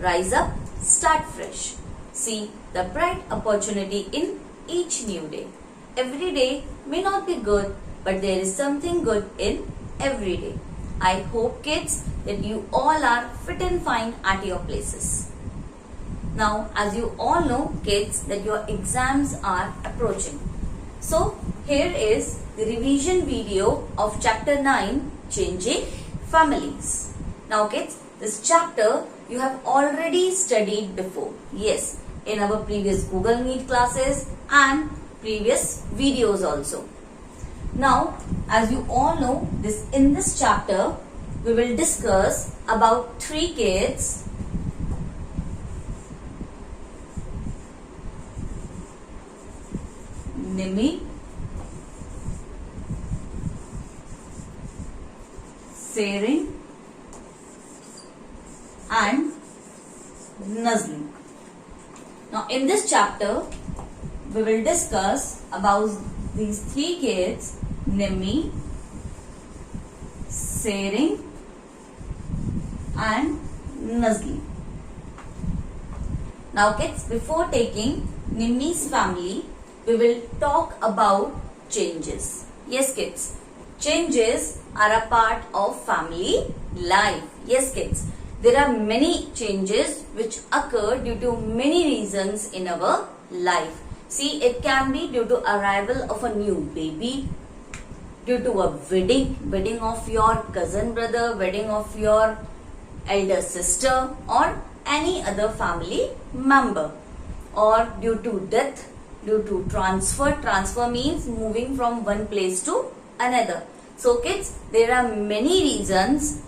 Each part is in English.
Rise up, start fresh. See the bright opportunity in each new day. Every day may not be good, but there is something good in every day. I hope kids that you all are fit and fine at your places. Now, as you all know kids that your exams are approaching. So, here is the revision video of chapter 9, Changing Families. Now kids, this chapter you have already studied before. Yes, in our previous Google Meet classes and previous videos also. Now, as you all know, in this chapter we will discuss about 3 kids Nimmi, Sering and Nazli. Now in this chapter we will discuss about these 3 kids Nimmi, Sering and Nazli. Now kids, before taking Nimmi's family, we will talk about changes. Yes kids, changes are a part of family life. Yes kids, there are many changes which occur due to many reasons in our life. See, it can be due to arrival of a new baby, due to a wedding of your cousin brother, wedding of your elder sister or any other family member, or due to death, due to transfer means moving from one place to another. So kids, there are many reasons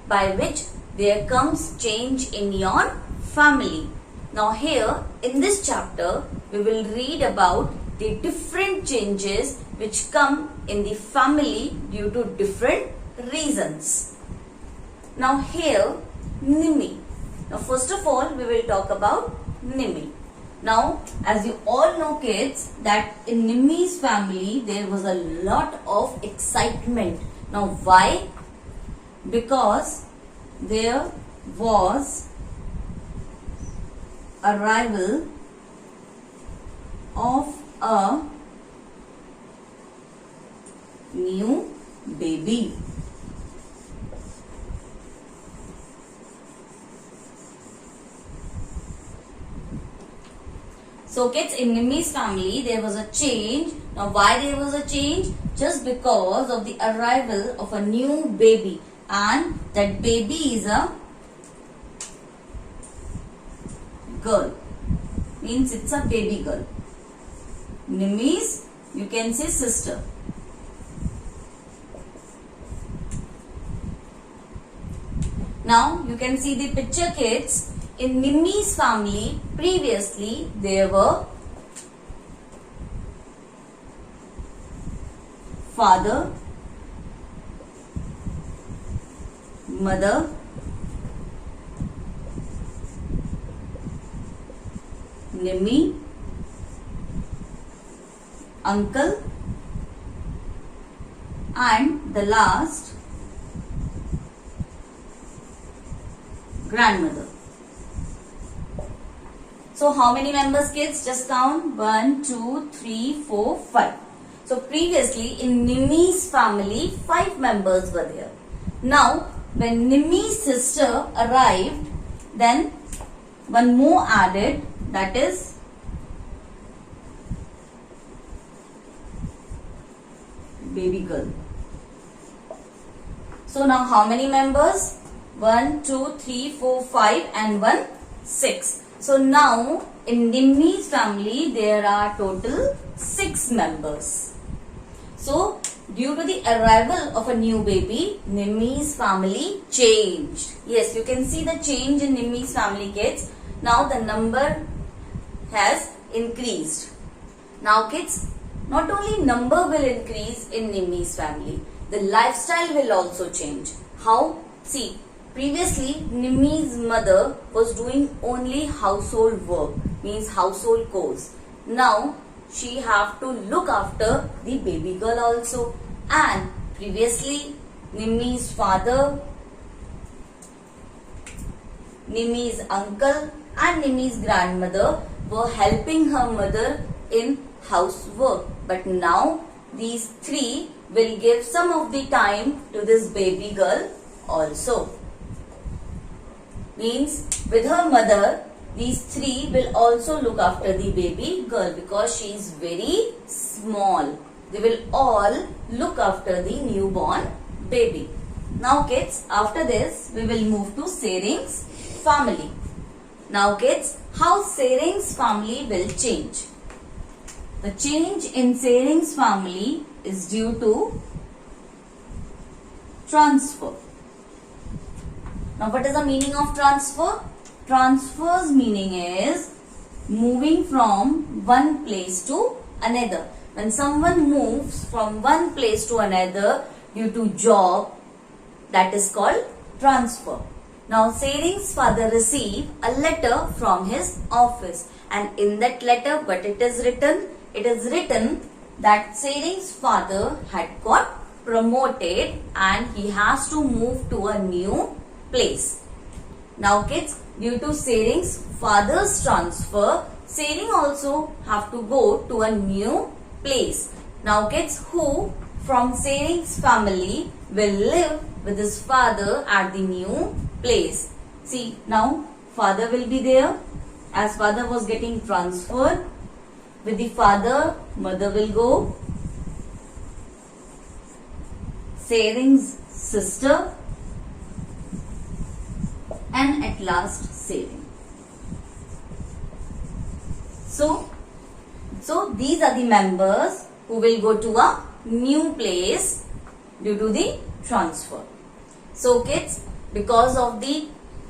by which there comes change in your family. Now here in this chapter we will read about the different changes which come in the family due to different reasons. Now here Nimmi. Now first of all we will talk about Nimmi. Now, as you all know kids, that in Nimmi's family there was a lot of excitement. Now why? Because there was arrival of a new baby. So kids, in Nimmi's family there was a change. Now why there was a change? Just because of the arrival of a new baby, and that baby is a girl. Means it's a baby girl. Nimmi's, you can say, sister. Now you can see the picture kids. In Nimmi's family, previously there were father, mother, Nimmi, uncle, and the last grandmother. So how many members kids? Just count. 1, 2, 3, 4, 5. So previously in Nimmi's family 5 members were there. Now when Nimmi's sister arrived, then one more added, that is baby girl. So now how many members? 1, 2, 3, 4, 5 and 1, 6. So now in Nimmi's family there are total 6 members. So due to the arrival of a new baby, Nimmi's family changed. Yes, you can see the change in Nimmi's family kids. Now the number has increased. Now kids, not only number will increase in Nimmi's family, the lifestyle will also change. How? See, previously Nimmi's mother was doing only household work, means household chores. Now she have to look after the baby girl also, and previously Nimmi's father Nimi's uncle and Nimi's grandmother were helping her mother in housework. But now these three will give some of the time to this baby girl also. Means with her mother, these three will also look after the baby girl because she is very small. They will all look after the newborn baby. Now kids, after this we will move to Sering's family. Now kids, how Sering's family will change? The change in Sering's family is due to transfer. Now what is the meaning of transfer? Transfer's meaning is moving from one place to another. When someone moves from one place to another due to job, that is called transfer. Now Sering's father received a letter from his office, and in that letter what it is written? It is written that Sering's father had got promoted and he has to move to a new place. Now kids, due to Sering's father's transfer, Sering also have to go to a new place. Now kids, who from Sering's family will live with his father at the new place? See, now father will be there as father was getting transferred. With the father, mother will go. Sering's sister and at last Sering. So these are the members who will go to a new place due to the transfer. So kids, because of the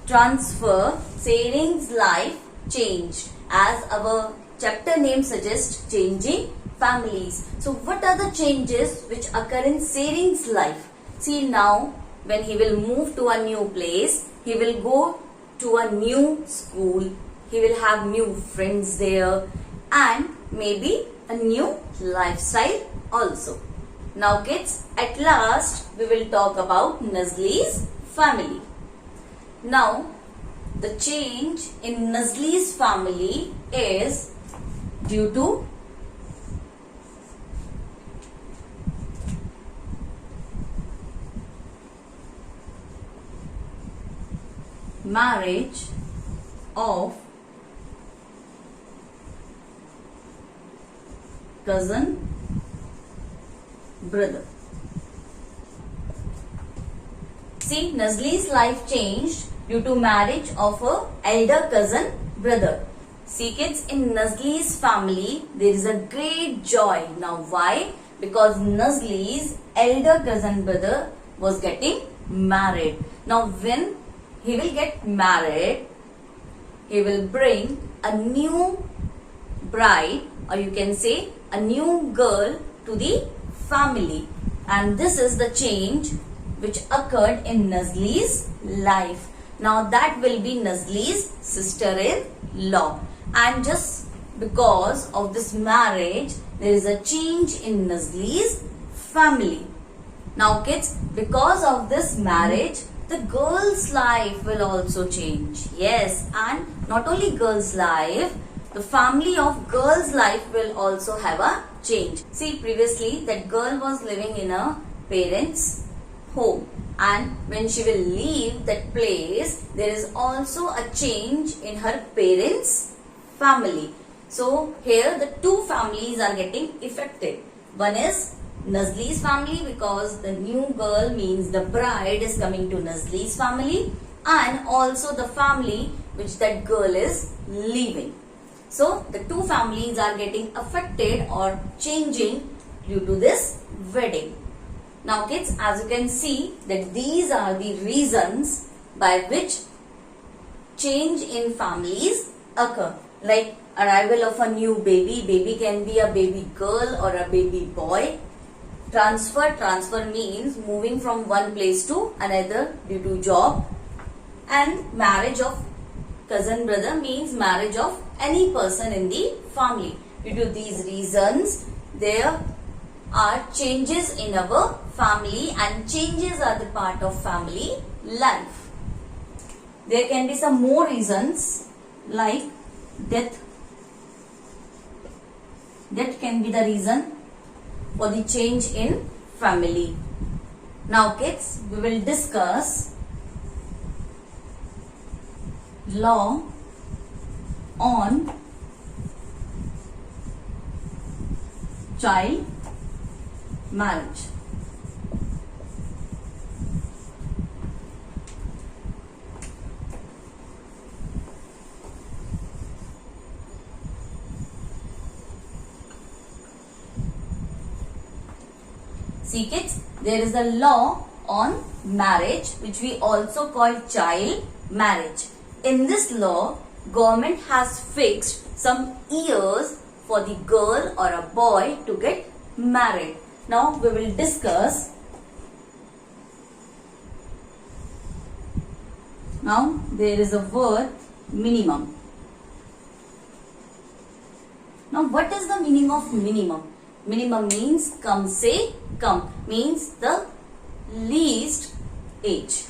transfer, Sering's life changed, as our chapter name suggests, changing families. So what are the changes which occur in Sering's life? See, now when he will move to a new place, he will go to a new school, he will have new friends there and maybe a new lifestyle also. Now kids, at last we will talk about Nazli's family. Now the change in Nazli's family is due to marriage of cousin brother. See, Nazli's life changed due to marriage of her elder cousin brother. See kids, in Nazli's family there is a great joy. Now why? Because Nazli's elder cousin brother was getting married. Now when he will get married, he will bring a new bride, or you can say a new girl to the family, and this is the change which occurred in Nazli's life. Now that will be Nazli's sister-in-law, and just because of this marriage there is a change in Nazli's family. Now kids, because of this marriage the girl's life will also change. Yes, and not only girl's life, the family of girl's life will also have a change. See, previously that girl was living in her parents' home, and when she will leave that place, there is also a change in her parents' family. So here the two families are getting affected. One is Nazli's family, because the new girl means the bride is coming to Nazli's family, and also the family which that girl is leaving. So the two families are getting affected or changing due to this wedding. Now kids, as you can see that these are the reasons by which change in families occur. Like arrival of a new baby. Baby can be a baby girl or a baby boy. Transfer means moving from one place to another due to job. And marriage of cousin brother means marriage of any person in the family. Due to these reasons, there are changes in our family, and changes are the part of family life. there can be some more reasons like death. That can be the reason for the change in family. Now kids, we will discuss law on child marriage. See kids, there is a law on marriage which we also call child marriage. In this law, government has fixed some years for the girl or a boy to get married. Now we will discuss. Now there is a word minimum. Now what is the meaning of minimum? Minimum means come say come, means the least age.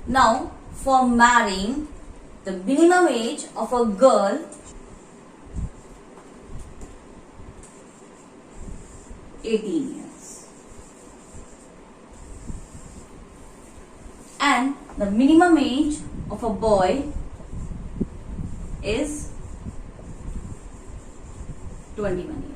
Now for marrying, the minimum age of a girl is 18 years and the minimum age of a boy is 21 years.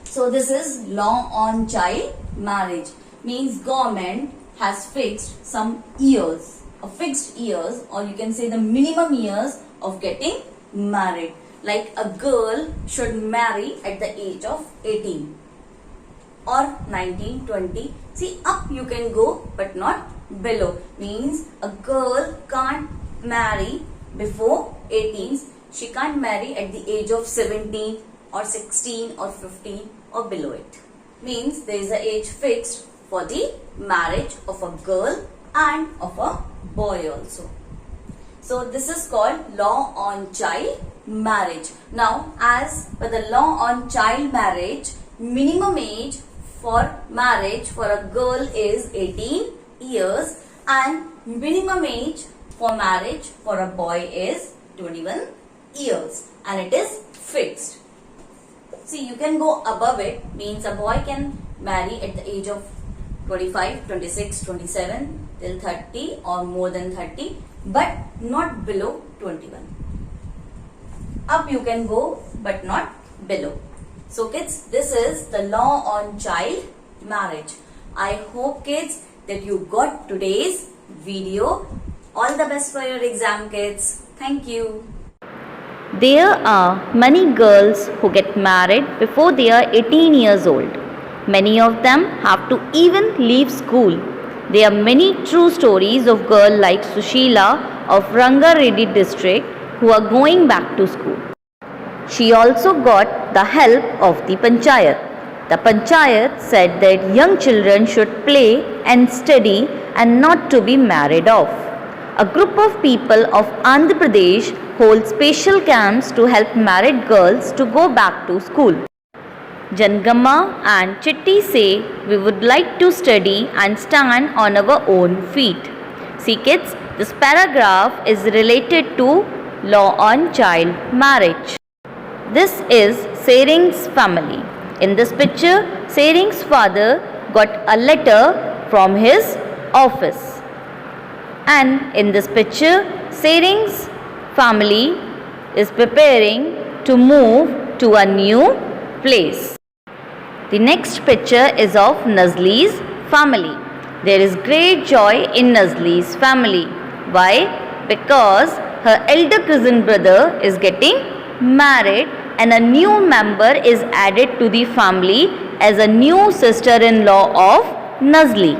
So this is law on child marriage, means government has fixed some years, a fixed years, or you can say the minimum years of getting married. Like a girl should marry at the age of 18 or 19, 20. See, up you can go but not below. Means a girl can't marry before 18. She can't marry at the age of 17 or 16 or 15 or below it. Means there is an age fixed for the marriage of a girl and of a boy also. So this is called law on child marriage. Now as per the law on child marriage, minimum age for marriage for a girl is 18 years and minimum age for marriage for a boy is 21 years and it is fixed. See, you can go above it, means a boy can marry at the age of 25, 26, 27 till 30 or more than 30, but not below 21. Up you can go but not below. So kids, this is the law on child marriage. I hope kids that you got today's video. All the best for your exam kids. Thank you. There are many girls who get married before they are 18 years old. Many of them have to even leave school. There are many true stories of girls like Sushila of Rangareddy district who are going back to school. She also got the help of the Panchayat. The Panchayat said that young children should play and study and not to be married off. A group of people of Andhra Pradesh hold special camps to help married girls to go back to school. Jangamma and Chitti say we would like to study and stand on our own feet. See kids, this paragraph is related to law on child marriage. This is Sering's family. In this picture, Sering's father got a letter from his office. And in this picture, Sering's family is preparing to move to a new place. The next picture is of Nazli's family. There is great joy in Nazli's family. Why? Because her elder cousin brother is getting married and a new member is added to the family as a new sister-in-law of Nazli.